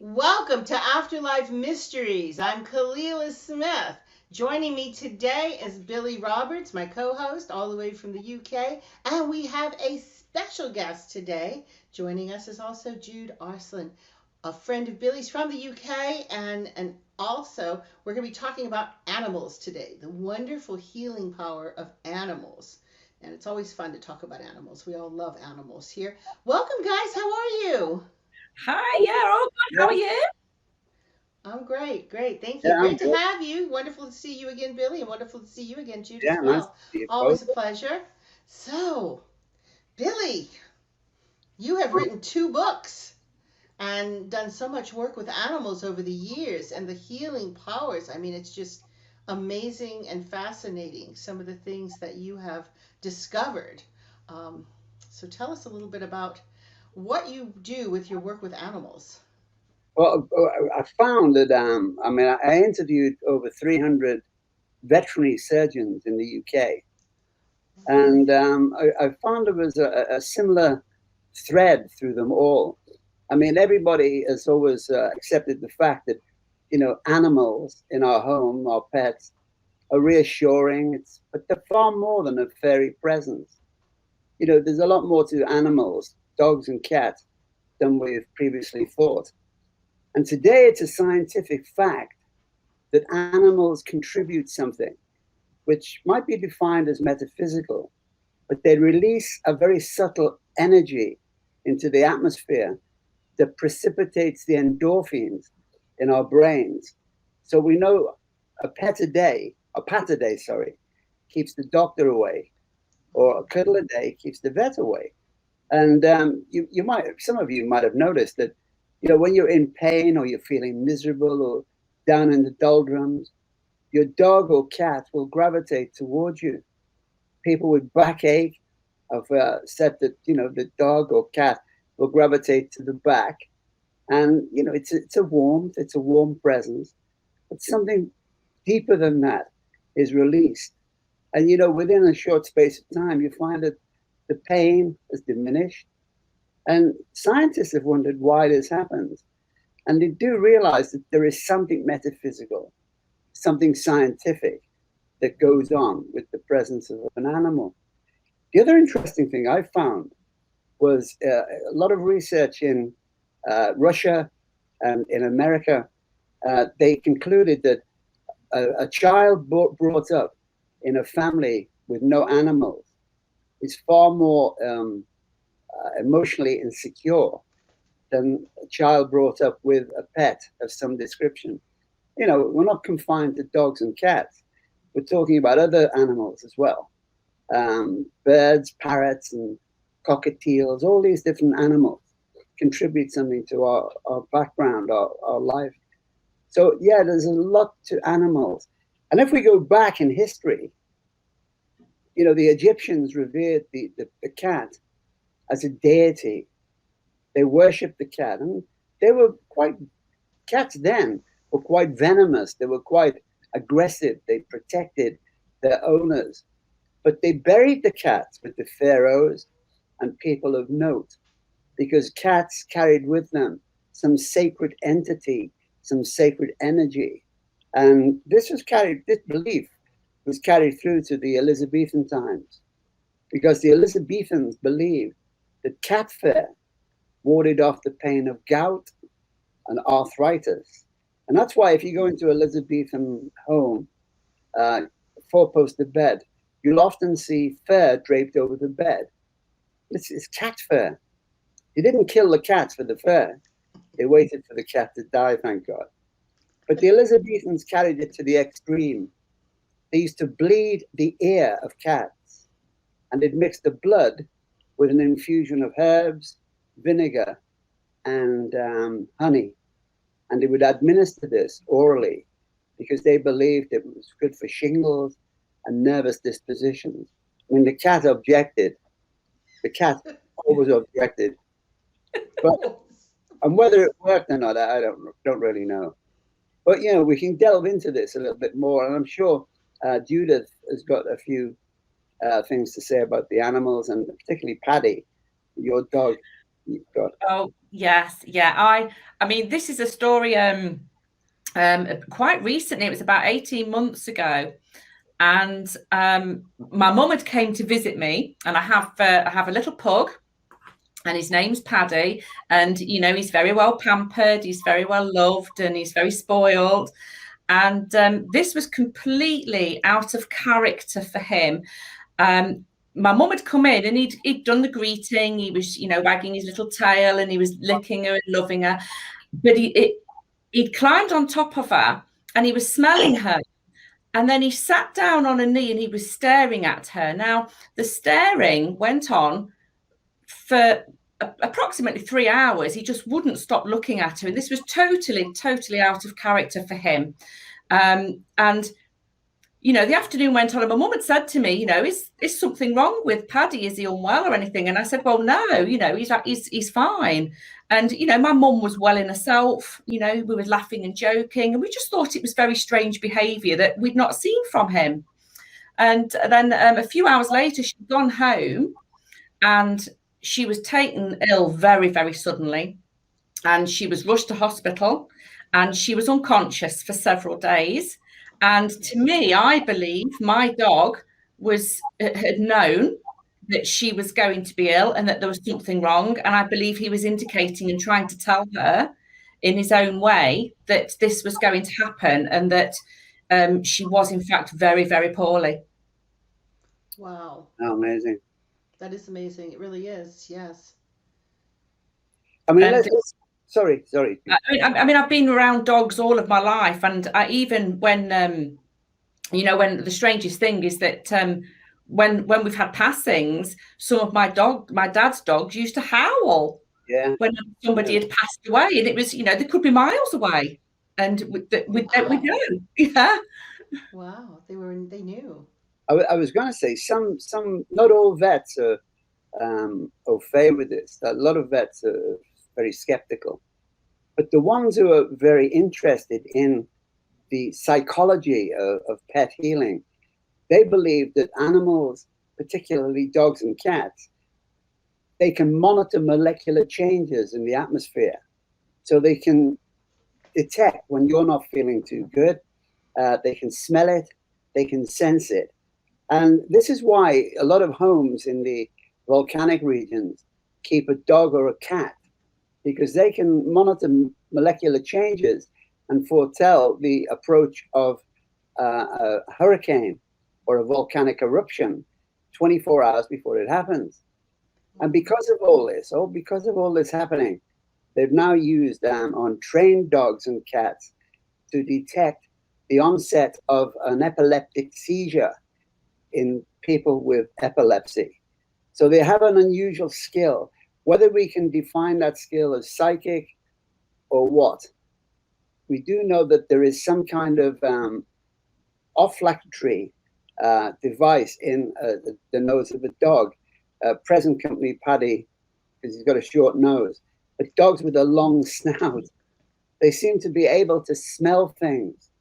Welcome to Afterlife Mysteries. I'm Kalila Smith. Joining me today is Billy Roberts, my co host, all the way from the UK. And we have a special guest today. Joining us is also Jude Arslan, a friend of Billy's from the UK. And also, we're going to be talking about animals today, the wonderful healing power of animals. And it's always fun to talk about animals. We all love animals here. Welcome, guys. How are you? Hi, yeah, all good. How Yeah, are you? I'm great, great. Thank you. yeah, I'm Great to good. have you. Wonderful to see you again, Billy, and wonderful to see you again, Jude, Yeah, as nice to well. see you both. Always a pleasure. So, Billy, you have written two books and done so much work with animals over the years and the healing powers. I mean, it's just amazing and fascinating, some of the things that you have discovered. Um, so, tell us a little bit about what you do with your work with animals. Well, I found that, I interviewed over 300 veterinary surgeons in the UK, and I found there was a similar thread through them all. I mean, everybody has always accepted the fact that, animals in our home, our pets, are reassuring. But they're far more than a fairy presence. There's a lot more to animals, dogs and cats, than we've previously thought. And today it's a scientific fact that animals contribute something which might be defined as metaphysical, but they release a very subtle energy into the atmosphere that precipitates the endorphins in our brains. So we know a pat a day, sorry, keeps the doctor away, or a cuddle a day keeps the vet away. And some of you might have noticed that, when you're in pain or you're feeling miserable or down in the doldrums, your dog or cat will gravitate towards you. People with backache have said that, the dog or cat will gravitate to the back. And, it's a warm presence, but something deeper than that is released. And, within a short space of time, you find that the pain has diminished. And scientists have wondered why this happens. And they do realize that there is something metaphysical, something scientific that goes on with the presence of an animal. The other interesting thing I found was a lot of research in Russia and in America. They concluded that a child brought up in a family with no animals is far more emotionally insecure than a child brought up with a pet of some description. We're not confined to dogs and cats. We're talking about other animals as well. Birds, parrots, and cockatiels, all these different animals contribute something to our background, our life. So, yeah, there's a lot to animals. And if we go back in history, the Egyptians revered the cat as a deity. They worshipped the cat. And they were quite cats then were quite venomous. They were quite aggressive. They protected their owners. But they buried the cats with the pharaohs and people of note because cats carried with them some sacred entity, some sacred energy. And this belief was carried through to the Elizabethan times because the Elizabethans believed that cat fur warded off the pain of gout and arthritis. And that's why if you go into a Elizabethan home, four-poster bed, you'll often see fur draped over the bed. It's cat fur. They didn't kill the cats for the fur. They waited for the cat to die, thank God. But the Elizabethans carried it to the extreme. They used to bleed the ear of cats, and they'd mix the blood with an infusion of herbs, vinegar, and honey. And they would administer this orally because they believed it was good for shingles and nervous dispositions. I mean, the cat objected. The cat always objected, but and whether it worked or not, I don't really know. But we can delve into this a little bit more, and I'm sure Judith has got a few things to say about the animals, and particularly Paddy, your dog. God. Oh yes, yeah. I mean, this is a story. Quite recently. It was about 18 months ago, and my mum had came to visit me, and I have a little pug, and his name's Paddy, and you know he's very well pampered, he's very well loved, and he's very spoiled. And this was completely out of character for him. My mum had come in and he'd done the greeting. He was, you know, wagging his little tail and he was licking her and loving her. But he'd climbed on top of her and he was smelling her. And then he sat down on a knee and he was staring at her. Now, the staring went on for approximately 3 hours. He just wouldn't stop looking at her. And this was totally out of character for him. And you know, the afternoon went on, and my mum had said to me, you know, is something wrong with Paddy? Is he unwell or anything? And I said, well, no, you know, he's fine. And you know, my mum was well in herself. You know, we were laughing and joking, and we just thought it was very strange behaviour that we'd not seen from him. And then a few hours later, she'd gone home, and she was taken ill very suddenly, and she was rushed to hospital, and she was unconscious for several days. And to me, I believe my dog had known that she was going to be ill and that there was something wrong. And I believe he was indicating and trying to tell her in his own way that this was going to happen and that she was, in fact, very poorly. Wow. Oh, amazing. That is amazing. It really is. Yes. I mean, sorry. I mean, I've been around dogs all of my life, and even when you know, when the strangest thing is that when we've had passings, some of my dad's dogs used to howl. Yeah. When somebody had passed away, and it was, you know, they could be miles away, and we know. Yeah. Wow, they knew. I was going to say some not all vets are au fait with this. A lot of vets are very skeptical, but the ones who are very interested in the psychology of pet healing, they believe that animals, particularly dogs and cats, they can monitor molecular changes in the atmosphere. So they can detect when you're not feeling too good. They can smell it. They can sense it. And this is why a lot of homes in the volcanic regions keep a dog or a cat, because they can monitor molecular changes and foretell the approach of a hurricane or a volcanic eruption 24 hours before it happens. And because of all this happening, they've now used on trained dogs and cats to detect the onset of an epileptic seizure in people with epilepsy. So they have an unusual skill. Whether we can define that skill as psychic or what, we do know that there is some kind of olfactory device in the nose of a dog. Present company Paddy, because he's got a short nose. But dogs with a long snout, they seem to be able to smell things.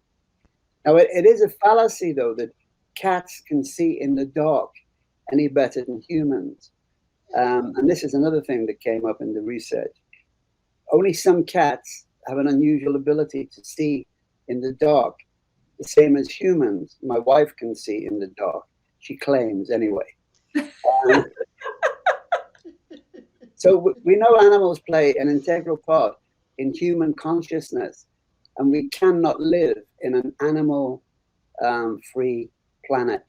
Now, it is a fallacy, though, that cats can see in the dark any better than humans. And this is another thing that came up in the research. Only some cats have an unusual ability to see in the dark, the same as humans. My wife can see in the dark. She claims, anyway. So we know animals play an integral part in human consciousness, and we cannot live in an animal-free planet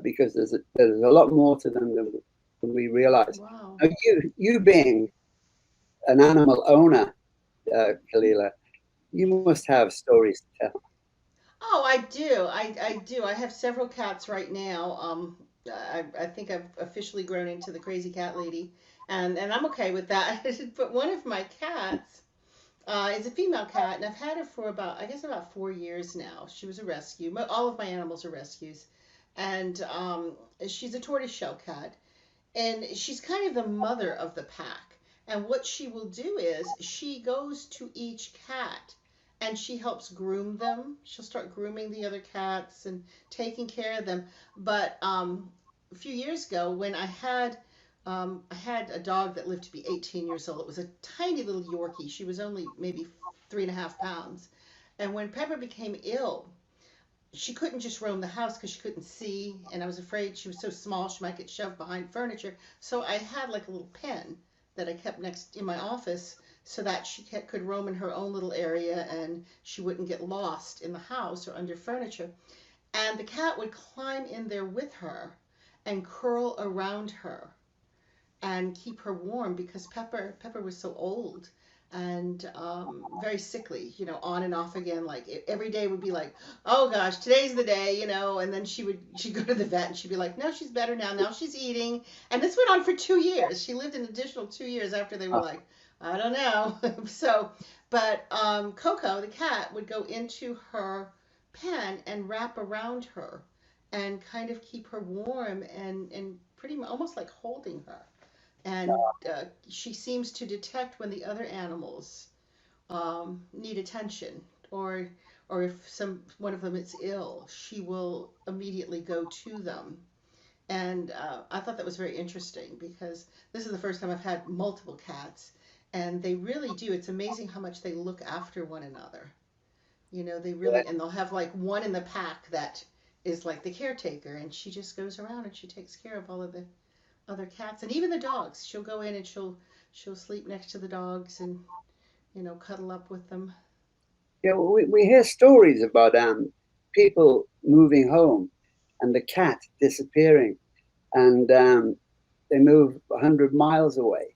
because there's a lot more to them than we realize. Wow. Now, you being an animal owner, Kalila, you must have stories to tell. Oh, I do. I do. I have several cats right now. I think I've officially grown into the crazy cat lady, and I'm okay with that. But one of my cats is a female cat, and I've had her for about 4 years now. She was a rescue. All of my animals are rescues, and she's a tortoiseshell cat, and she's kind of the mother of the pack. And what she will do is she goes to each cat and she helps groom them. She'll start grooming the other cats and taking care of them. But a few years ago, when I had I had a dog that lived to be 18 years old. It was a tiny little Yorkie. She was only maybe 3.5 pounds. And when Pepper became ill, she couldn't just roam the house because she couldn't see, and I was afraid she was so small she might get shoved behind furniture. So I had like a little pen that I kept next in my office so that she could roam in her own little area and she wouldn't get lost in the house or under furniture. And the cat would climb in there with her and curl around her and keep her warm because Pepper was so old and very sickly, on and off again. Like every day would be like, oh gosh, today's the day, and then she'd go to the vet and she'd be like, no, she's better now. Now she's eating, and this went on for 2 years. She lived an additional 2 years after they were like, I don't know. So, but Coco, the cat, would go into her pen and wrap around her and kind of keep her warm and pretty much almost like holding her, and she seems to detect when the other animals need attention, or if one of them is ill, she will immediately go to them. And I thought that was very interesting because this is the first time I've had multiple cats, and they really do. It's amazing how much they look after one another. They really, and they'll have like one in the pack that is like the caretaker, and she just goes around and she takes care of all of the other cats and even the dogs. She'll go in and she'll sleep next to the dogs and cuddle up with them. Yeah, we hear stories about people moving home and the cat disappearing, and they move 100 miles away,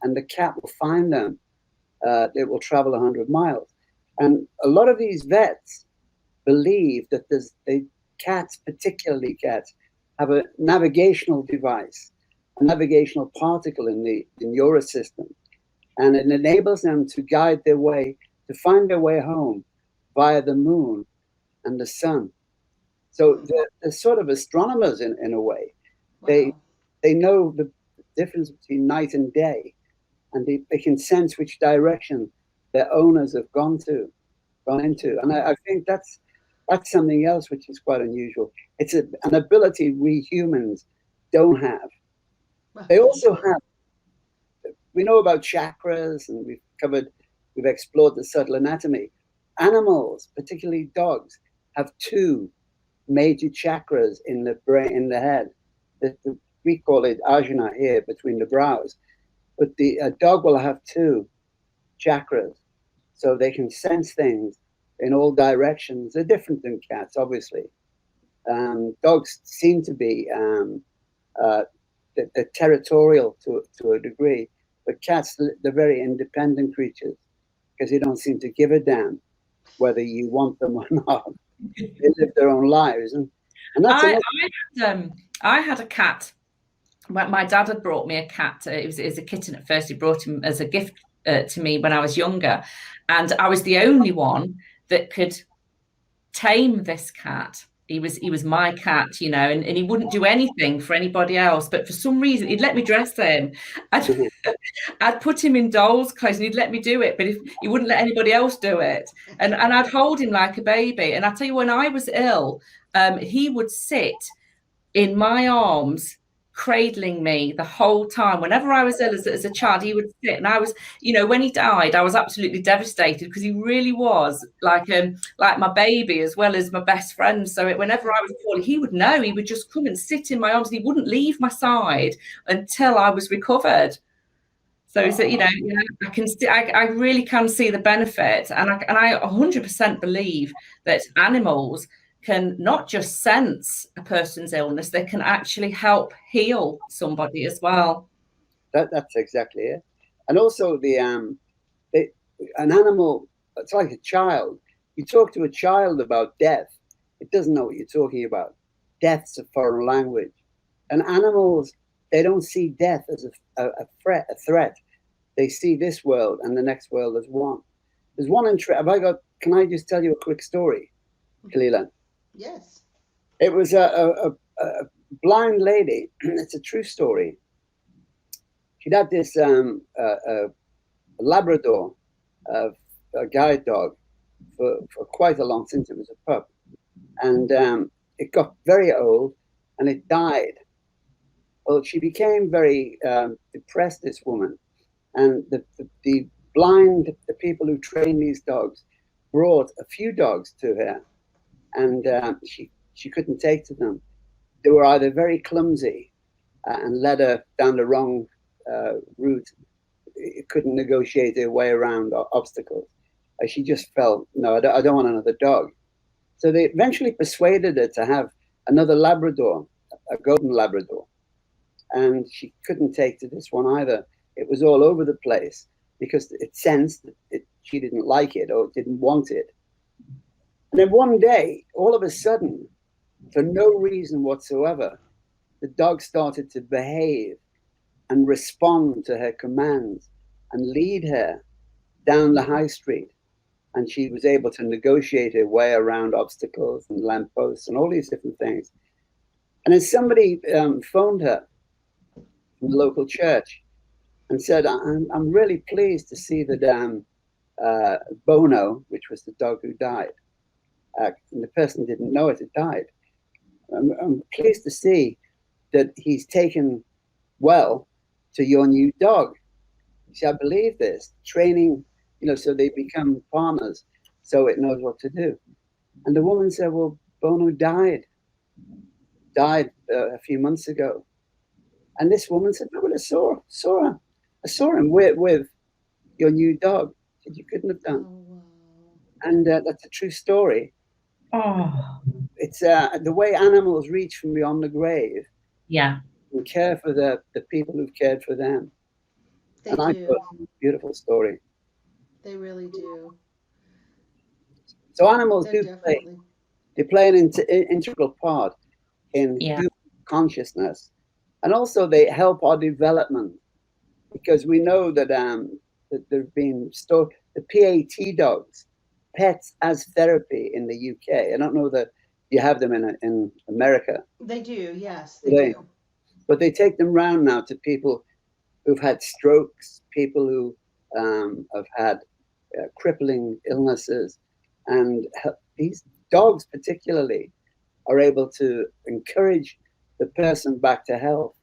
and the cat will find them. It will travel 100 miles, and a lot of these vets believe that cats, particularly cats, have a navigational device, a navigational particle in the neurosystem, and it enables them to guide their way, to find their way home via the moon and the sun. So they're sort of astronomers in a way. Wow. They know the difference between night and day, and they can sense which direction their owners have gone into. And I think that's something else which is quite unusual. It's an ability we humans don't have. They also have, we know about chakras, and we've explored the subtle anatomy. Animals, particularly dogs, have two major chakras in the brain, in the head. We call it ajna here, between the brows. But a dog will have two chakras, so they can sense things in all directions. They're different than cats, obviously. Dogs seem to be they're territorial to a degree, but cats, they're very independent creatures because they don't seem to give a damn whether you want them or not. They live their own lives, and that's. I had a cat. My dad had brought me a cat. It was a kitten at first. He brought him as a gift to me when I was younger, and I was the only one that could tame this cat. He was my cat, and he wouldn't do anything for anybody else. But for some reason, he'd let me dress him. I'd put him in doll's clothes and he'd let me do it, but he wouldn't let anybody else do it. And I'd hold him like a baby. And I tell you, when I was ill, he would sit in my arms, cradling me the whole time. Whenever I was ill as a child, he would sit, and I was, when he died, I was absolutely devastated because he really was like my baby as well as my best friend. So whenever I was poorly, he would know. He would just come and sit in my arms, and he wouldn't leave my side until I was recovered. So I can see, I really can see the benefit, and I 100% believe that animals can not just sense a person's illness, they can actually help heal somebody as well. That's exactly it. And also an animal, it's like a child. You talk to a child about death, it doesn't know what you're talking about. Death's a foreign language. And animals, they don't see death as a threat. They see this world and the next world as one. There's one can I just tell you a quick story, Kalila? Yes. It was a blind lady. It's a true story. She'd had this a Labrador, a guide dog, for quite a long, since it was a pup. And it got very old and it died Well, she became very depressed, this woman. And the blind, the people who train these dogs, brought a few dogs to her, and she couldn't take to them. They were either very clumsy and led her down the wrong route. It couldn't negotiate her way around obstacles. She just felt, no, I don't want another dog. So they eventually persuaded her to have another Labrador, a golden Labrador. And she couldn't take to this one either. It was all over the place because it sensed that she didn't like it or didn't want it. And then one day, all of a sudden, for no reason whatsoever, the dog started to behave and respond to her commands and lead her down the high street. And she was able to negotiate her way around obstacles and lampposts and all these different things. And then somebody phoned her from the local church and said, I'm really pleased to see that Bono, which was the dog who died, and the person didn't know it had died. I'm pleased to see that he's taken well to your new dog. See, I believe this. Training, so they become partners, so it knows what to do. And the woman said, well, Bono died a few months ago. And this woman said, no, but I saw him with your new dog. Said you couldn't have done. Oh, wow. And that's a true story. Oh, It's the way animals reach from beyond the grave. yeah. And care for the people who've cared for them. They and do. I thought it was a beautiful story. They really do. So animals They're do play an integral part in human consciousness, and also they help our development, because we know that that there have been the PAT dogs, pets as therapy in the UK. I don't know that you have them in America. They do, yes, they do. But they take them round now to people who've had strokes, people who have had crippling illnesses, and these dogs particularly are able to encourage the person back to health.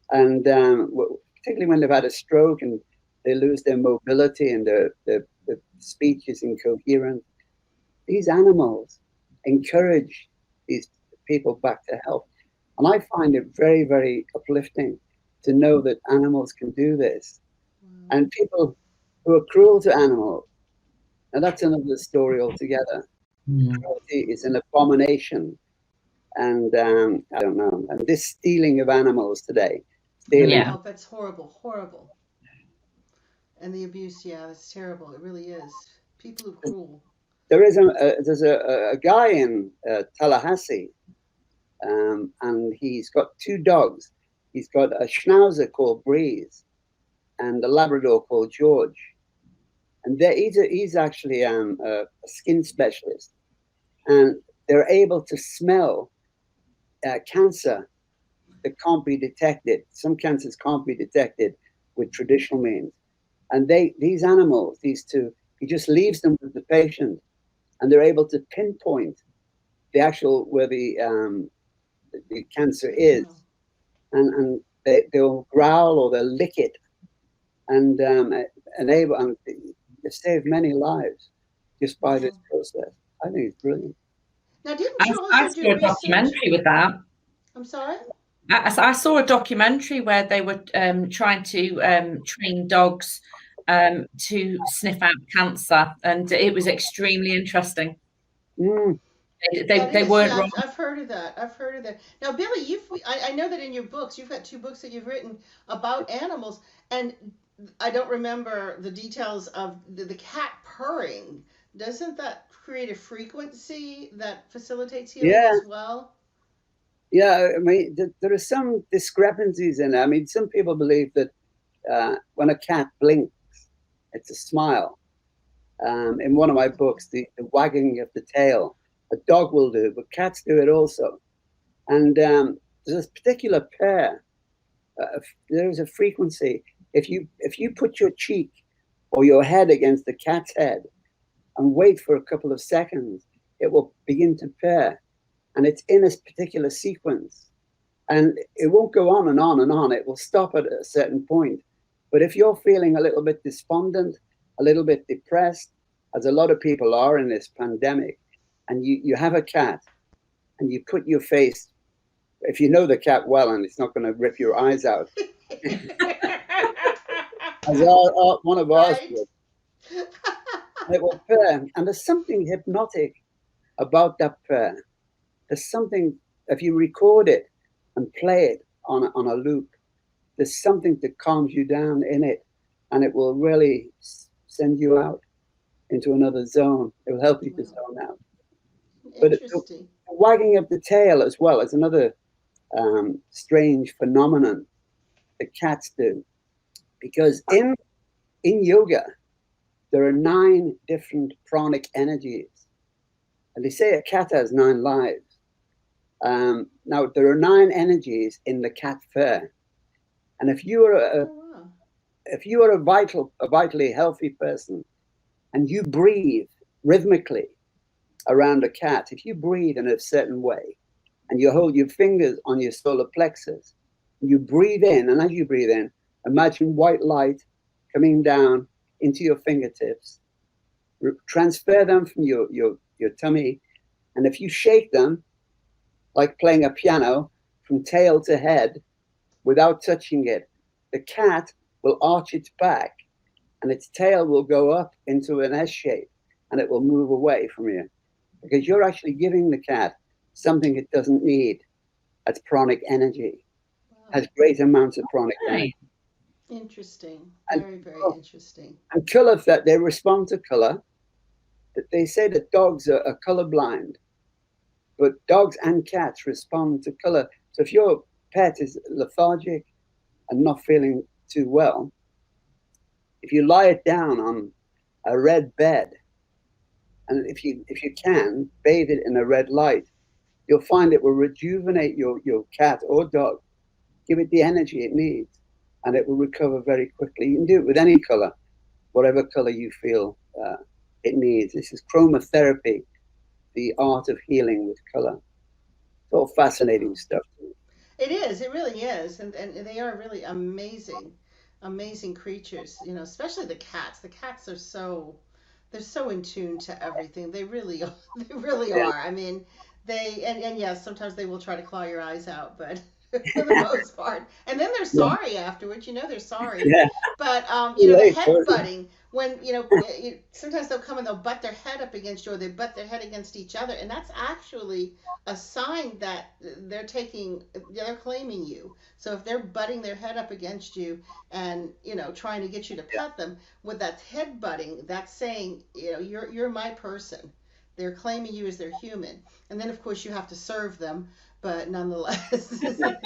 And particularly when they've had a stroke and they lose their mobility and their speech is incoherent, these animals encourage these people back to health. And I find it very, very uplifting to know that animals can do this. And people who are cruel to animals, and that's another story altogether. Cruelty is an abomination. And I don't know. And this stealing of animals today. Oh, that's horrible, horrible. And the abuse, yeah, that's terrible. It really is. People are cruel. There's a guy in Tallahassee, and he's got two dogs. He's got a Schnauzer called Breeze and a Labrador called George. And he's actually a skin specialist. And they're able to smell cancer that can't be detected. Some cancers can't be detected with traditional means. And these animals, these two, he just leaves them with the patient, and they're able to pinpoint the actual where the cancer is, and they'll growl or they'll lick it, and they save many lives just by this process. I think it's brilliant. Now, didn't you I also saw do a research? documentary with that. I'm sorry? I saw a documentary where they were trying to train dogs to sniff out cancer, and it was extremely interesting. They weren't wrong. I've heard of that. I've heard of that. Now, Billy, I know that in your books, you've got 2 books that you've written about animals, and I don't remember the details of the cat purring. Doesn't that create a frequency that facilitates healing as well? Yeah, I mean, there are some discrepancies in it. I mean, some people believe that when a cat blinks, it's a smile. In one of my books, the wagging of the tail, a dog will do, but cats do it also. And there's a particular pair. There's a frequency. If you put your cheek or your head against the cat's head and wait for a couple of seconds, it will begin to purr. And it's in a particular sequence. And it won't go on and on and on. It will stop at a certain point. But if you're feeling a little bit despondent, a little bit depressed, as a lot of people are in this pandemic, and you have a cat and you put your face, if you know the cat well and it's not going to rip your eyes out, as one of ours Right. would, it will purr. And there's something hypnotic about that purr. There's something, if you record it and play it on a loop, there's something that calms you down in it, and it will really send you out into another zone. It will help you to zone out. But Interesting. the wagging of the tail as well is another strange phenomenon that cats do, because in yoga there are 9 different pranic energies, and they say a cat has 9 lives. Now there are 9 energies in the cat fur, and if you are a vitally healthy person, and you breathe rhythmically around a cat, if you breathe in a certain way, and you hold your fingers on your solar plexus, you breathe in, and as you breathe in, imagine white light coming down into your fingertips, transfer them from your tummy, and if you shake them, like playing a piano, from tail to head, without touching it, the cat will arch its back and its tail will go up into an S shape and it will move away from you, because you're actually giving the cat something it doesn't need. That's pranic energy. Has great amounts of pranic energy. Interesting. And, Very, very interesting. And color, that they respond to color. They say that dogs are colorblind, but dogs and cats respond to color. So if your pet is lethargic and not feeling too well, if you lie it down on a red bed, and if you can, bathe it in a red light, you'll find it will rejuvenate your cat or dog, give it the energy it needs, and it will recover very quickly. You can do it with any color, whatever color you feel it needs. This is chromotherapy, the art of healing with color. It's all fascinating stuff. It is. It really is, and they are really amazing, amazing creatures. You know, especially the cats. The cats are they're so in tune to everything. They really are. They really Yeah. are. I mean, and yes, sometimes they will try to claw your eyes out, but for the most part, and then they're sorry afterwards. You know, they're sorry. Yeah. But you know, the head butting, when sometimes they'll come and they'll butt their head up against you, or they butt their head against each other, and that's actually a sign that they're claiming you. So if they're butting their head up against you and trying to get you to pet them with that head butting, that's saying you're my person. They're claiming you as their human, and then of course you have to serve them, but nonetheless. They're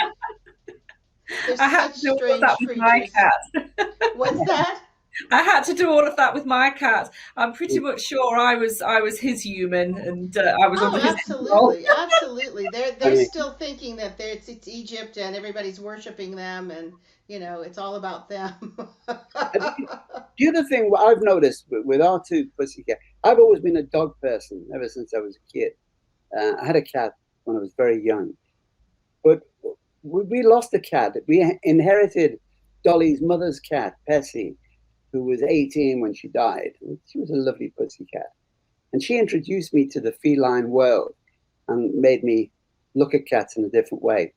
I had such to do all of strange that with my creatures. cat. What's that? I had to do all of that with my cat. I'm pretty much sure I was his human, and I was Oh, under his control. absolutely, absolutely. They're I mean, still thinking that it's Egypt and everybody's worshiping them, and it's all about them. the other thing I've noticed with our 2 pussycat, I've always been a dog person ever since I was a kid. I had a cat when I was very young, but we lost a cat. We inherited Dolly's mother's cat, Bessie, who was 18 when she died. She was a lovely pussycat. And she introduced me to the feline world and made me look at cats in a different way.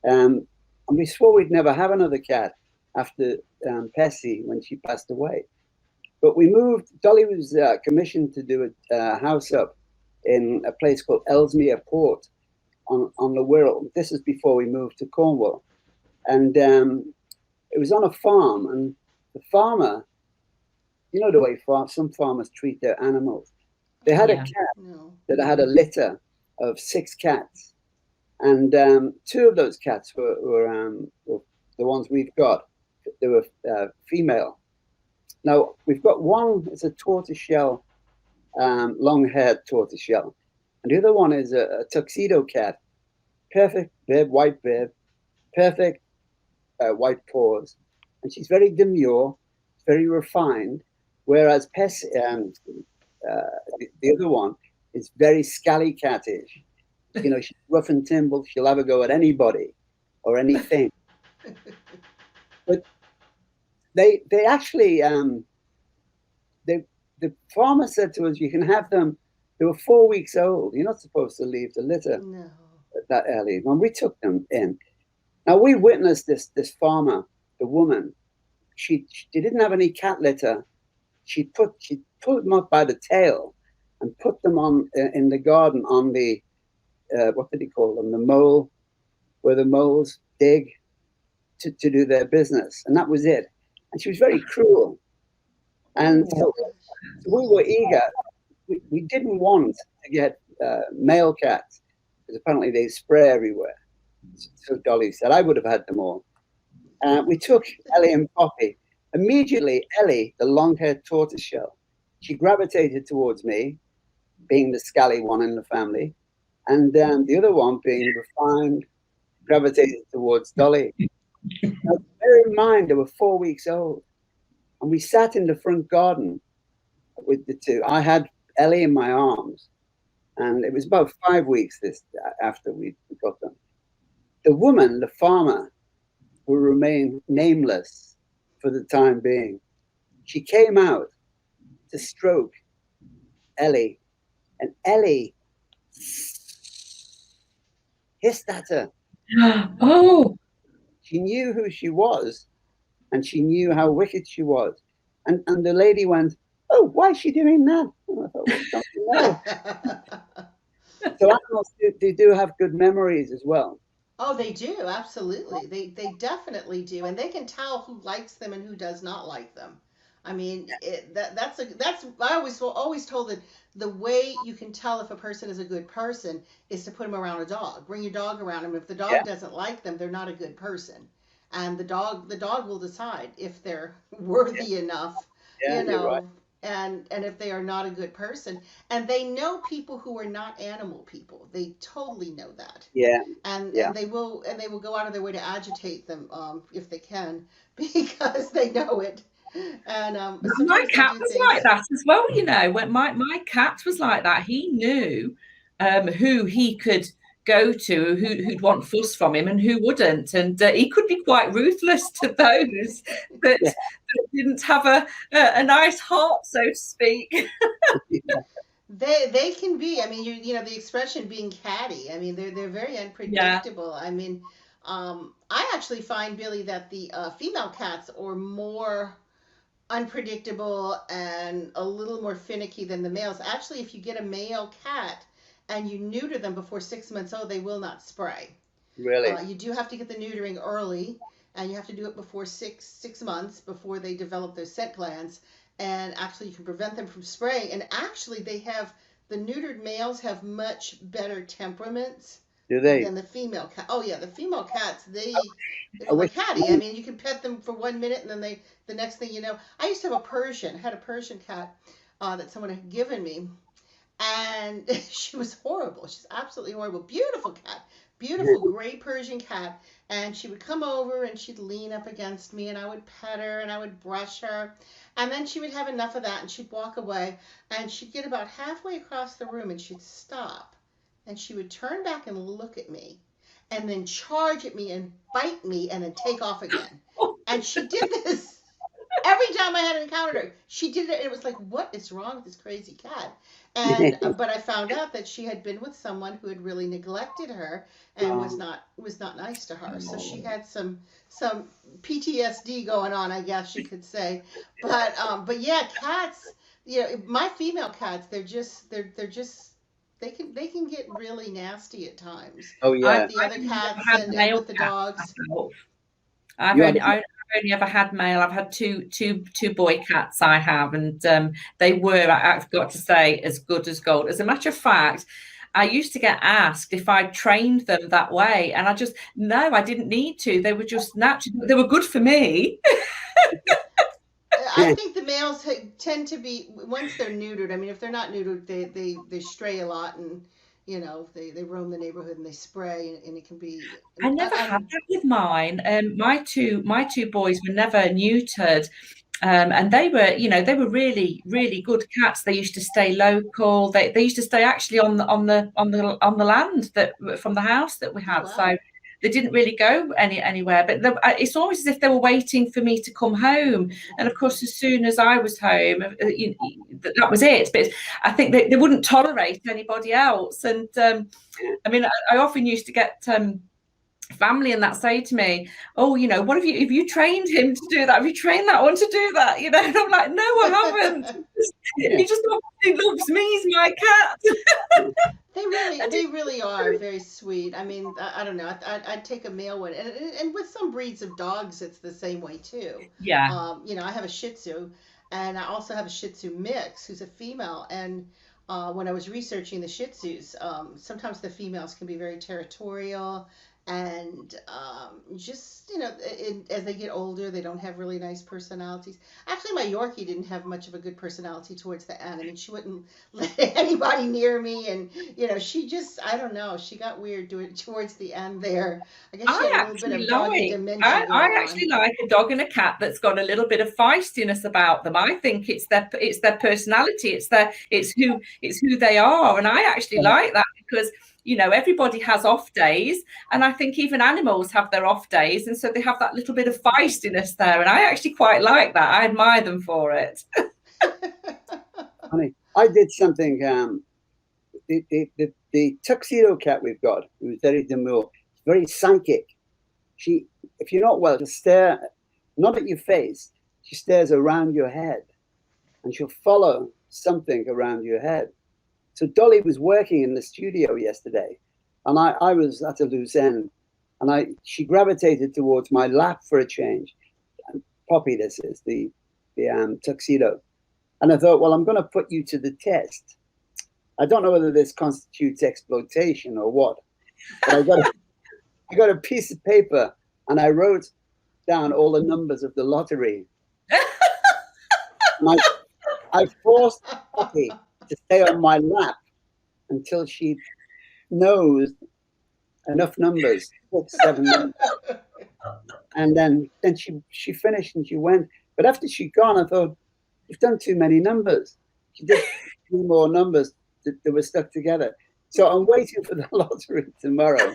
And we swore we'd never have another cat after Bessie when she passed away. But we moved. Dolly was commissioned to do a house up in a place called Ellesmere Port on the Wirral. This is before we moved to Cornwall. And it was on a farm, and the farmer, the way some farmers treat their animals. They had a cat that had a litter of 6 cats, and 2 of those cats were the ones we've got. They were female. Now we've got one. It's a tortoiseshell, long-haired tortoiseshell, and the other one is a tuxedo cat. Perfect bib, white bib, perfect white paws, and she's very demure, very refined. Whereas the other one is very scally cattish. She's rough and tumble. She'll have a go at anybody. or anything. But they actually, the farmer said to us, you can have them. They were 4 weeks old. You're not supposed to leave the litter that early. When we took them in, now we witnessed this farmer, the woman. She didn't have any cat litter. She pulled them up by the tail and put them on in the garden on the what did he call them? The mole, where the moles dig to do their business, and that was it. And she was very cruel. And so we were eager. We didn't want to get male cats because apparently they spray everywhere. So Dolly said, I would have had them all. We took Ellie and Poppy. Immediately, Ellie, the long-haired tortoiseshell, she gravitated towards me, being the scally one in the family, and the other one, being refined, gravitated towards Dolly. Now, bear in mind, they were 4 weeks old, and we sat in the front garden with the two. I had Ellie in my arms, and it was about 5 weeks after we got them. The woman, the farmer, will remain nameless for the time being. She came out to stroke Ellie, and Ellie hissed at her. Oh, she knew who she was, and she knew how wicked she was. And the lady went, "Oh, why is she doing that?" And I thought, well, don't you know? So animals they do have good memories as well. Oh, they do, absolutely. They definitely do, and they can tell who likes them and who does not like them. I mean, that's I always told that the way you can tell if a person is a good person is to put them around a dog. Bring your dog around them. If the dog doesn't like them, they're not a good person, and the dog will decide if they're worthy enough, you know. Right. And if they are not a good person, and they know people who are not animal people, they totally know that. And they will go out of their way to agitate them if they can, because they know it. And my cat was like that as well, you know. When my cat was like that, he knew who he could go to, who'd want fuss from him and who wouldn't, and he could be quite ruthless to those that didn't have a nice heart, so to speak. They can be. I mean, you know the expression being catty. I mean, they're very unpredictable. I mean, I actually find, Billy, that the female cats are more unpredictable and a little more finicky than the males. Actually, if you get a male cat and you neuter them before 6 months old, they will not spray. Really? You do have to get the neutering early, and you have to do it before six months before they develop their scent glands. And actually, you can prevent them from spraying. And actually, the neutered males have much better temperaments. Do they? Than the female cat. Oh yeah, the female cats, they're like catty. I mean, you can pet them for 1 minute, and then the next thing you know, I used to have I had a Persian cat that someone had given me, and she was horrible. She's absolutely horrible. Beautiful cat, beautiful gray Persian cat, and she would come over and she'd lean up against me, and I would pet her and I would brush her, and then she would have enough of that, and she'd walk away, and she'd get about halfway across the room, and she'd stop. And she would turn back and look at me and then charge at me and bite me and then take off again. And she did this every time I had encountered her. She did it, and it was like, what is wrong with this crazy cat? And but I found out that she had been with someone who had really neglected her and was not nice to her. So she had some PTSD going on, I guess you could say. But yeah, cats, you know, my female cats, they're just they can get really nasty at times. Oh yeah. The other cats and with the dogs. I've only ever had male. I've had two boy cats. I have, and they were, I've got to say, as good as gold. As a matter of fact, I used to get asked if I trained them that way, and I didn't need to. They were just natural. They were good for me. I think the males tend to be, once they're neutered, I mean, if they're not neutered, they stray a lot, and, you know, they roam the neighborhood and they spray, and it can be... I never had that with mine. My two boys were never neutered. And they were really, really good cats. They used to stay local. They used to stay actually on the land that from the house that we had. Wow. So they didn't really go anywhere. But it's always as if they were waiting for me to come home. And of course, as soon as I was home, that was it. But I think they wouldn't tolerate anybody else. And I mean, I often used to get family and that say to me, oh, you know, what have you trained him to do that? Have you trained that one to do that? You know, and I'm like, no, I haven't. He just obviously loves me. He's my cat. They really are very sweet. I mean, I don't know. I'd take a male one, and with some breeds of dogs, it's the same way too. Yeah. You know, I have a Shih Tzu, and I also have a Shih Tzu mix, who's a female. And when I was researching the Shih Tzus, sometimes the females can be very territorial, and just as they get older, they don't have really nice personalities. Actually, my Yorkie didn't have much of a good personality towards the end. I mean, she wouldn't let anybody near me, and she just, I don't know, she got weird towards the end there. I guess she had a little bit of doggy dementia going I actually like a dog and a cat that's got a little bit of feistiness about them. I think it's their personality, it's who they are, and I actually like that because everybody has off days, and I think even animals have their off days, and so they have that little bit of feistiness there, and I actually quite like that. I admire them for it. Funny, I did something. The tuxedo cat we've got, who's very demure, very psychic. She, if you're not well, just stare, not at your face. She stares around your head, and she'll follow something around your head. So Dolly was working in the studio yesterday, and I was at a loose end, and she gravitated towards my lap for a change. And Poppy, this is the tuxedo, and I thought, well, I'm going to put you to the test. I don't know whether this constitutes exploitation or what, but I got a piece of paper and I wrote down all the numbers of the lottery. I forced Poppy to stay on my lap until she knows enough numbers, 6, 7 numbers. And then she finished and she went. But after she'd gone, I thought, you've done too many numbers. She did 3 more numbers that were stuck together. So I'm waiting for the lottery tomorrow.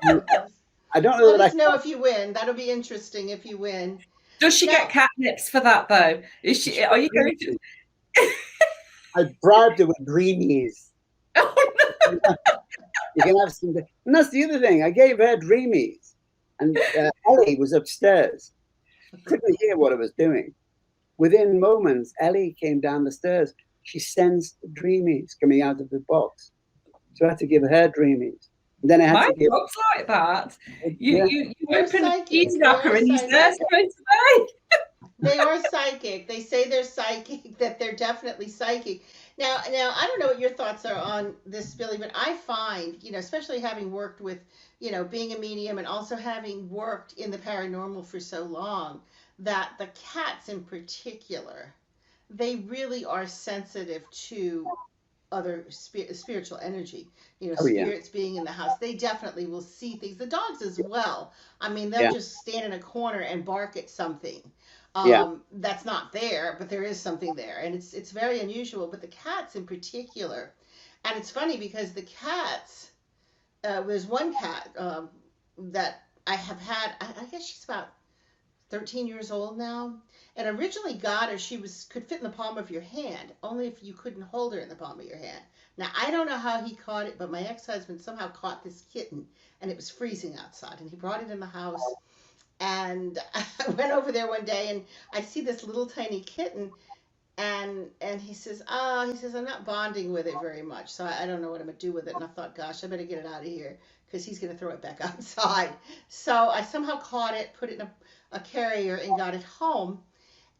I don't know. Let us know if you win. That'll be interesting if you win. Does she get catnips for that though? Is she? Are you going to? I bribed her with Dreamies. Oh, no. You can have some. And that's the other thing. I gave her Dreamies, and Ellie was upstairs. Couldn't hear what I was doing. Within moments, Ellie came down the stairs. She sensed Dreamies coming out of the box, so I had to give her Dreamies. And then I had to give. My dog's like that. You open the keys knocker and he's there straight away. They are psychic. They say they're psychic, that they're definitely psychic. Now, I don't know what your thoughts are on this, Billy, but I find, especially having worked with, being a medium and also having worked in the paranormal for so long, that the cats in particular, they really are sensitive to other spiritual energy, spirits being in the house. They definitely will see things. The dogs as well. I mean, they'll just stand in a corner and bark at something. That's not there, but there is something there, and it's very unusual. But the cats in particular, and it's funny because the cats, there's one cat that I have had. I guess she's about 13 years old now, and originally got her. She could fit in the palm of your hand, only if you couldn't hold her in the palm of your hand. Now I don't know how he caught it, but my ex-husband somehow caught this kitten, and it was freezing outside, and he brought it in the house. And I went over there one day and I see this little tiny kitten, and he says, I'm not bonding with it very much, so I don't know what I'm going to do with it. And I thought, gosh, I better get it out of here because he's going to throw it back outside. So I somehow caught it, put it in a carrier and got it home.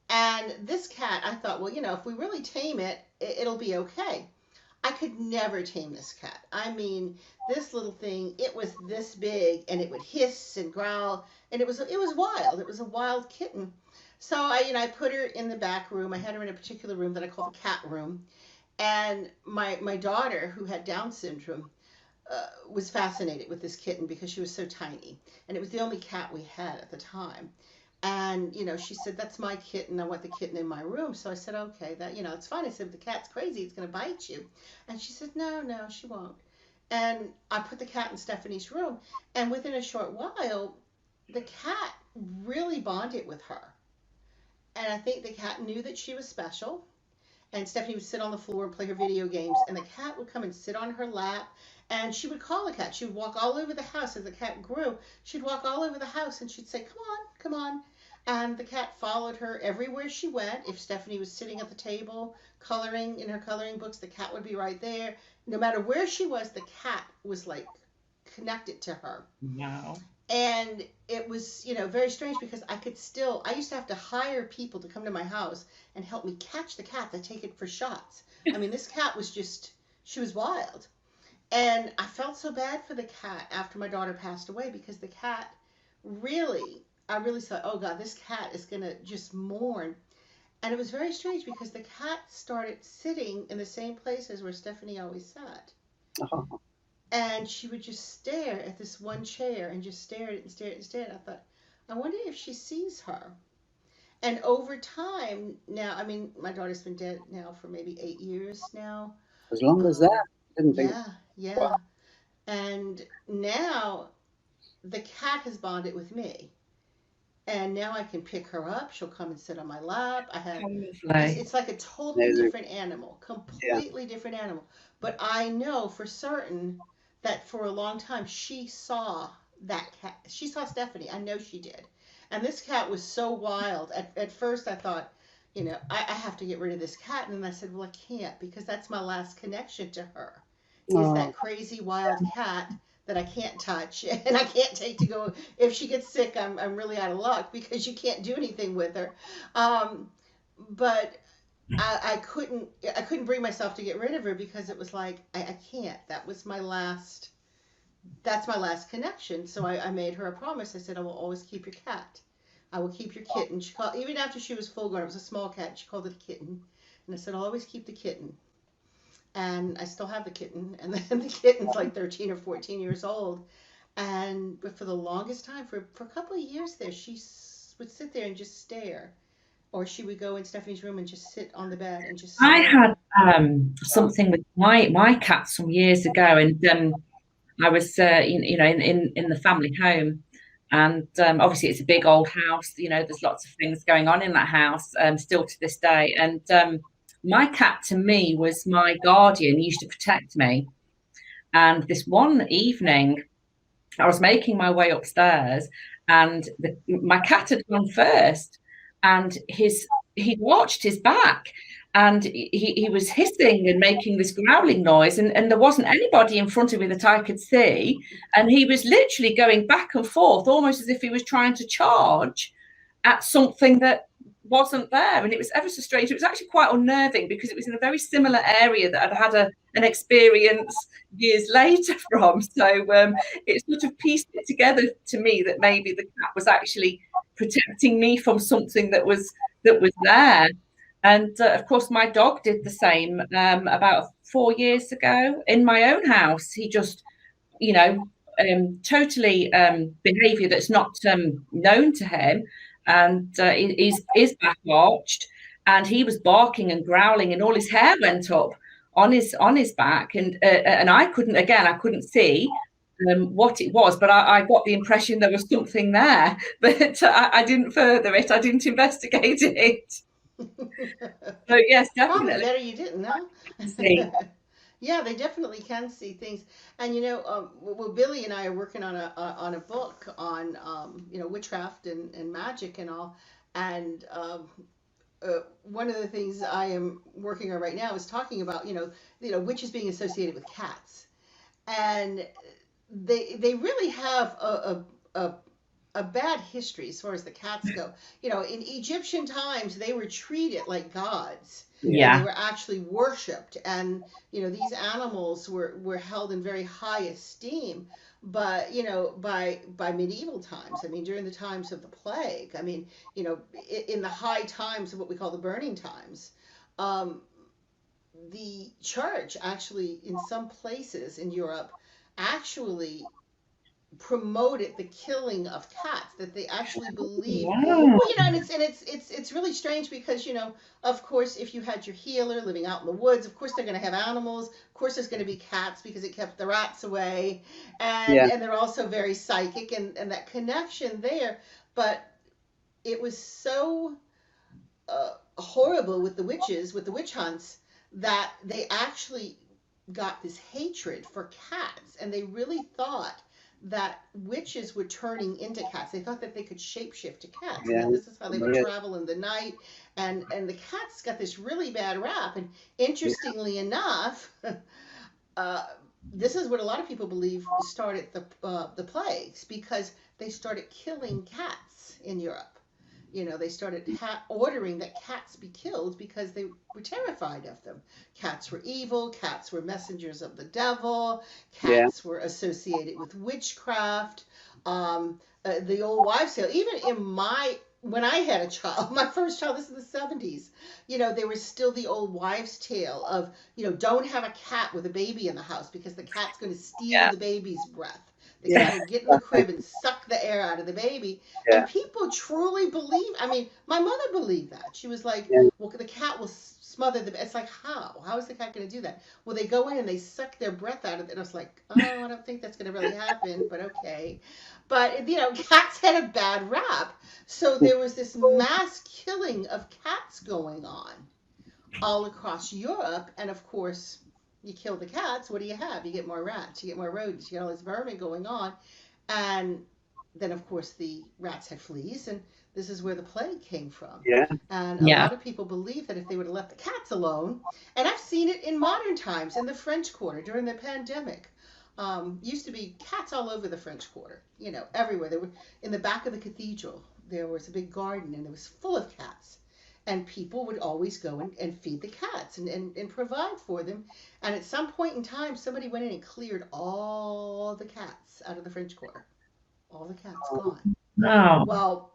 And this cat, I thought, well, if we really tame it, it'll be okay. I could never tame this cat. I mean, this little thing, it was this big, and it would hiss and growl, and it was wild. It was a wild kitten. So I put her in the back room. I had her in a particular room that I call the cat room. And my daughter, who had Down syndrome, was fascinated with this kitten because she was so tiny, and it was the only cat we had at the time. And, she said, that's my kitten. I want the kitten in my room. So I said, okay, that, it's fine. I said, the cat's crazy. It's going to bite you. And she said, no, she won't. And I put the cat in Stephanie's room, and within a short while, the cat really bonded with her. And I think the cat knew that she was special. And Stephanie would sit on the floor and play her video games, and the cat would come and sit on her lap, and she would call the cat. She would walk all over the house as the cat grew. She'd walk all over the house, and she'd say, "Come on, come on." And the cat followed her everywhere she went. If Stephanie was sitting at the table coloring in her coloring books, the cat would be right there. No matter where she was, the cat was like connected to her. Wow. And it was, very strange because I used to have to hire people to come to my house and help me catch the cat to take it for shots. I mean, this cat was she was wild. And I felt so bad for the cat after my daughter passed away, because the cat I really thought, oh God, this cat is going to just mourn. And it was very strange because the cat started sitting in the same places where Stephanie always sat. Oh. And she would just stare at this one chair and just stare at it and stare at it and stare at it. I thought, I wonder if she sees her. And over time now, I mean, my daughter's been dead now for maybe 8 years now. As long as that, didn't think. Yeah. Wow. And now the cat has bonded with me. And now I can pick her up. She'll come and sit on my lap. It's like a totally different animal, completely different animal. But I know for certain that for a long time she saw that cat. She saw Stephanie. I know she did. And this cat was so wild. At first I thought, I have to get rid of this cat. And then I said, well, I can't, because that's my last connection to her. Is that crazy wild cat that I can't touch and I can't take to go. If she gets sick, I'm really out of luck, because you can't do anything with her. But I couldn't bring myself to get rid of her, because it was like, I can't. That's my last connection. So I made her a promise. I said, I will always keep your cat. I will keep your kitten. Even after she was full grown, it was a small cat. She called it a kitten. And I said, I'll always keep the kitten. And I still have the kitten, and then the kitten's like 13 or 14 years old. But for the longest time, for a couple of years there, she would sit there and just stare. Or she would go in Stephanie's room and just sit on the bed and just stare. I had something with my cat some years ago, and I was in the family home, and obviously it's a big old house. There's lots of things going on in that house still to this day, and my cat to me was my guardian. He used to protect me. And this one evening, I was making my way upstairs, and my cat had gone first, and he watched his back, and he was hissing and making this growling noise, and there wasn't anybody in front of me that I could see, and he was literally going back and forth, almost as if he was trying to charge at something that wasn't there. And it was ever so strange. It was actually quite unnerving, because it was in a very similar area that I'd had an experience years later from. So it sort of pieced it together to me that maybe the cat was actually protecting me from something that was there. And of course, my dog did the same about 4 years ago in my own house. He just, totally behavior that's not known to him. And his back arched, and he was barking and growling, and all his hair went up on his back, and I couldn't see what it was, but I got the impression there was something there, but I didn't further it. I didn't investigate it. So yes, definitely. Probably better you didn't, huh? See. Yeah, they definitely can see things. And well, Billy and I are working on a book on witchcraft and magic and all. And one of the things I am working on right now is talking about witches being associated with cats, and they really have a bad history as far as the cats go. In Egyptian times, they were treated like gods. Yeah. They were actually worshipped, and these animals were held in very high esteem. But by medieval times, I mean, during the times of the plague, I mean, in the high times of what we call the burning times, the church actually, in some places in Europe, actually promoted the killing of cats, that they actually believe. Wow. Well, and it's really strange because, of course, if you had your healer living out in the woods, of course they're going to have animals, of course there's going to be cats because it kept the rats away, and Yeah. and they're also very psychic, and that connection there. But it was so horrible with the witches, with the witch hunts, that they actually got this hatred for cats, and they really thought that witches were turning into cats. They thought that they could shapeshift to cats, and Yeah. that this is how they would Yeah. travel in the night. And the cats got this really bad rap. And interestingly enough, uh, this is what a lot of people believe started the plagues, because they started killing cats in Europe. They started ordering that cats be killed because they were terrified of them. Cats were evil, cats were messengers of the devil, Yeah. cats were associated with witchcraft. The old wives' tale, even when I had a child, my first child, this is the 70s, there was still the old wives' tale of, don't have a cat with a baby in the house because the cat's going to steal Yeah. the baby's breath. The Yeah. cat will get in the crib and suck the air out of the baby. Yeah. And people truly believe, I mean, my mother believed that. She was like, Yeah. well, the cat will smother the, it's like, how? How is the cat going to do that? Well, they go in and they suck their breath out of it. And I was like, oh, I don't think that's going to really happen, but okay. But, cats had a bad rap. So there was this mass killing of cats going on all across Europe. And of course, you kill the cats, what do you have? You get more rats, you get more rodents, you get all this vermin going on. And then, of course, the rats had fleas, and this is where the plague came from. Yeah. And a Yeah. lot of people believe that if they would have left the cats alone, and I've seen it in modern times in the French Quarter during the pandemic. Used to be cats all over the French Quarter, everywhere. They were in the back of the cathedral. There was a big garden, and it was full of cats. And people would always go and feed the cats and provide for them. And at some point in time, somebody went in and cleared all the cats out of the French Quarter. All the cats gone. No. Well,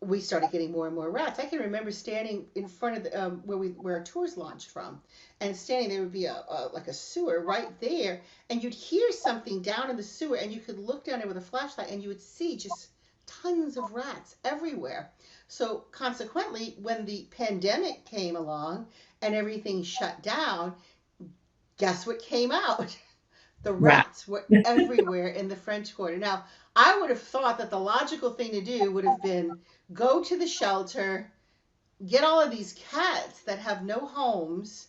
we started getting more and more rats. I can remember standing in front of where our tours launched from, and standing there would be like a sewer right there, and you'd hear something down in the sewer, and you could look down there with a flashlight, and you would see just tons of rats everywhere. So consequently, when the pandemic came along and everything shut down, guess what came out? The Rat. rats were everywhere in the French Quarter. Now, I would have thought that the logical thing to do would have been go to the shelter, get all of these cats that have no homes,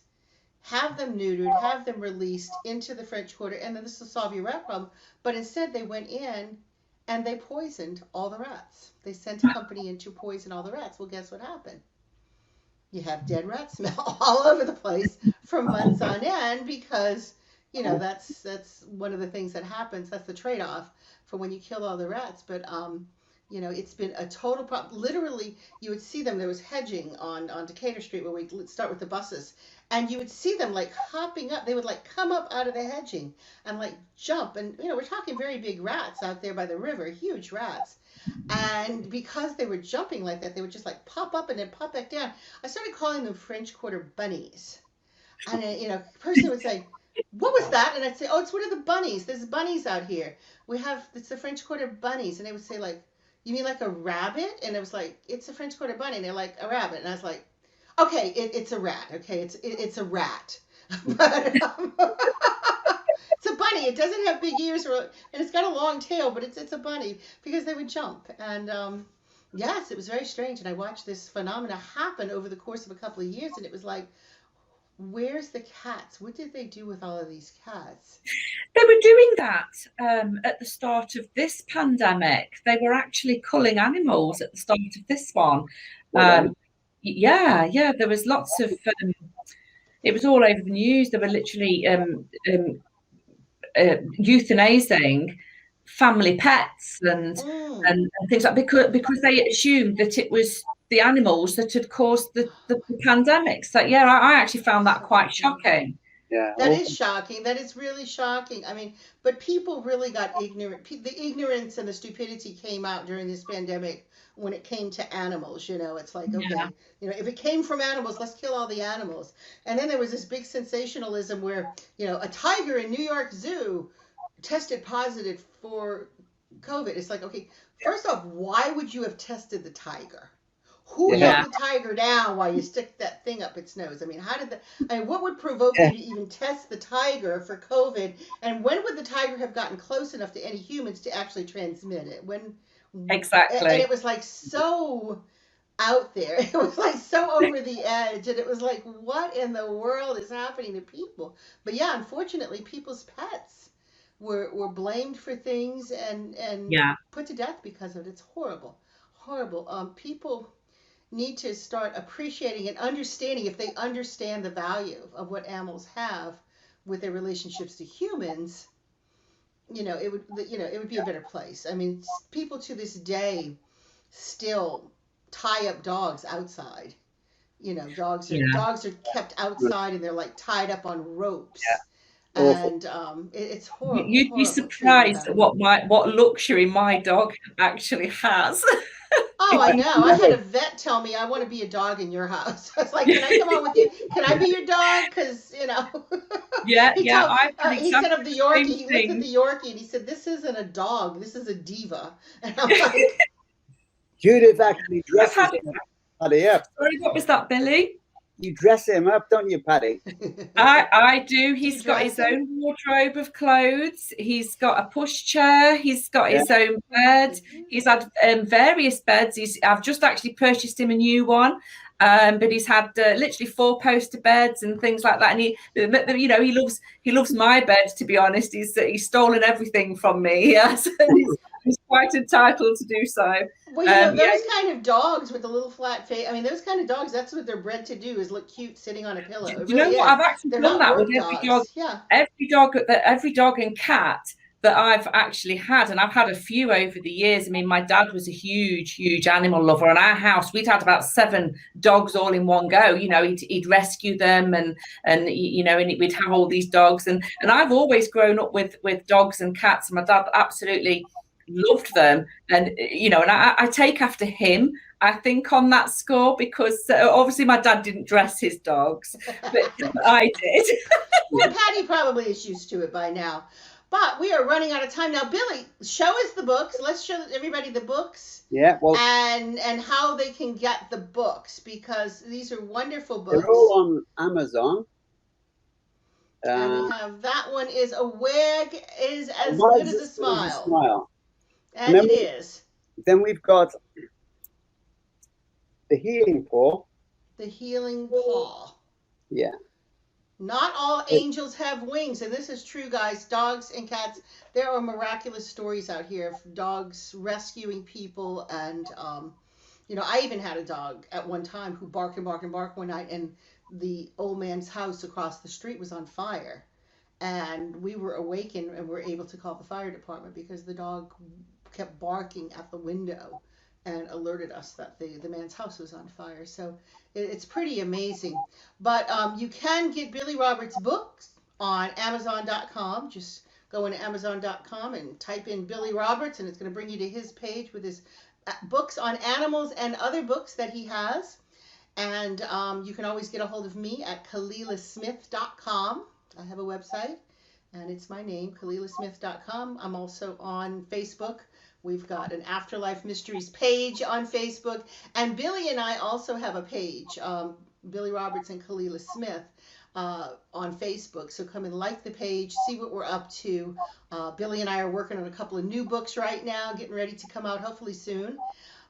have them neutered, have them released into the French Quarter, and then this will solve your rat problem. But instead, they went in and they poisoned all the rats. They sent a company in to poison all the rats. Well, guess what happened? You have dead rat smell all over the place for months on end, because that's one of the things that happens. That's the trade-off for when you kill all the rats. But it's been a total problem. Literally, you would see them. There was hedging on Decatur Street where we start with the buses, and you would see them like hopping up. They would like come up out of the hedging and like jump. And we're talking very big rats out there by the river, huge rats. And because they were jumping like that, they would just like pop up and then pop back down. I started calling them French Quarter bunnies. And a person would say, "What was that?" And I'd say, "Oh, it's one of the bunnies. There's bunnies out here. It's the French Quarter bunnies." And they would say, like, "You mean like a rabbit?" And it was like, "It's a French Quarter bunny." And they're like, "A rabbit." And I was like, "Okay, it's a rat. Okay, it's a rat." But it's a bunny. It doesn't have big ears, and it's got a long tail, but it's a bunny, because they would jump. And yes, it was very strange. And I watched this phenomena happen over the course of a couple of years, and it was like, where's the cats? What did they do with all of these cats? They were doing that at the start of this pandemic. They were actually culling animals at the start of this one. Yeah. There was lots of. It was all over the news. They were literally euthanizing family pets and things like, because they assumed that it was the animals that had caused the pandemic. So yeah, I actually found that quite shocking. Yeah, that is shocking. That is really shocking. I mean, but people really got ignorant. The ignorance and the stupidity came out during this pandemic when it came to animals. It's like, okay, if it came from animals, let's kill all the animals. And then there was this big sensationalism where, a tiger in New York Zoo tested positive for COVID. It's like, okay, first off, why would you have tested the tiger? Who Yeah. held the tiger down while you stick that thing up its nose? I mean, how did I mean, what would provoke Yeah. you to even test the tiger for COVID? And when would the tiger have gotten close enough to any humans to actually transmit it? When Exactly. and it was like so out there. It was like so over the edge, and it was like, what in the world is happening to people? But yeah, unfortunately, people's pets were blamed for things and Yeah. put to death because of it. It's horrible, horrible. People need to start appreciating and understanding, if they understand the value of what animals have with their relationships to humans. It would be a better place. I mean, people to this day still tie up dogs outside. Yeah. Dogs are kept outside and they're like tied up on ropes. Yeah. Awful. And it's horrible, You'd be horrible treatment surprised of at them. what luxury my dog actually has. Oh, I know. I had a vet tell me, I want to be a dog in your house. I was like, can I come on with you? Can I be your dog? Because Yeah, he yeah, told I've done he said exactly of the the Yorkie. same He looked at thing. the Yorkie and he said, "This isn't a dog. This is a diva." And I'm like, Judith actually I've dresses had, Paddy up. sorry, what was that, Billy? You dress him up, don't you, Paddy? I do. Do He's you got dress his him? own wardrobe of clothes. He's got a pushchair. He's got Yeah. his own Oh my bed. goodness. He's had various beds. I've just actually purchased him a new one. But he's had literally 4-poster beds and things like that. And he loves my bed. To be honest, he's stolen everything from me. Yes, he's quite entitled to do so. Well, Yeah, those kind of dogs with the little flat face. I mean, those kind of dogs. That's what they're bred to do, is look cute sitting on a pillow. do It you know really what? is. I've actually They're done not that with work every dog. dogs. Yeah. Every dog and cat that I've actually had, and I've had a few over the years. I mean, my dad was a huge animal lover. In our house, we'd had about 7 dogs all in one go. He'd rescue them, and we'd have all these dogs, and I've always grown up with dogs and cats. And my dad absolutely loved them, and I take after him, I think, on that score, because obviously my dad didn't dress his dogs, but I did. Well, Patty probably is used to it by now. But we are running out of time now. Billy, show us the books. Let's show everybody the books. Yeah, well, and how they can get the books, because these are wonderful books. They're all on Amazon. And we have that one is A Wag is as good as a smile. And it is. Then we've got The Healing Paw. The Healing Paw. Yeah. Not all angels have wings, and this is true, guys. Dogs and cats, there are miraculous stories out here of dogs rescuing people, and I even had a dog at one time who barked and barked and barked one night, and the old man's house across the street was on fire, and we were awakened and were able to call the fire department because the dog kept barking at the window and alerted us that the man's house was on fire. So it's pretty amazing. But you can get Billy Roberts' books on Amazon.com. Just go into Amazon.com and type in Billy Roberts, and it's going to bring you to his page with his books on animals and other books that he has. And you can always get a hold of me at KalilaSmith.com. I have a website, and it's my name, KalilaSmith.com. I'm also on Facebook. We've got an Afterlife Mysteries page on Facebook. And Billy and I also have a page, Billy Roberts and Kalila Smith, on Facebook. So come and like the page, see what we're up to. Billy and I are working on a couple of new books right now, getting ready to come out hopefully soon.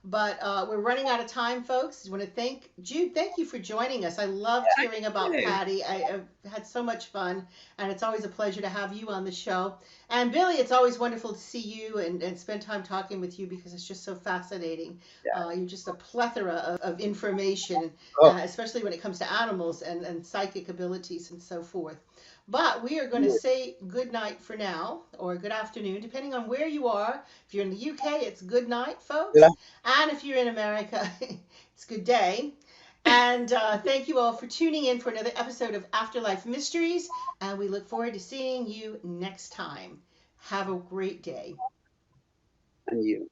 But we're running out of time, folks. I want to thank Jude. Thank you for joining us. I loved hearing about Patty. I've had so much fun, and it's always a pleasure to have you on the show. And Billy, it's always wonderful to see you and spend time talking with you, because it's just so fascinating. Yeah. You're just a plethora of information, especially when it comes to animals and psychic abilities and so forth. But we are going to say good night for now, or good afternoon, depending on where you are. If you're in the UK, it's good night, folks. Yeah. And if you're in America, it's good day. And thank you all for tuning in for another episode of Afterlife Mysteries. And we look forward to seeing you next time. Have a great day. And you.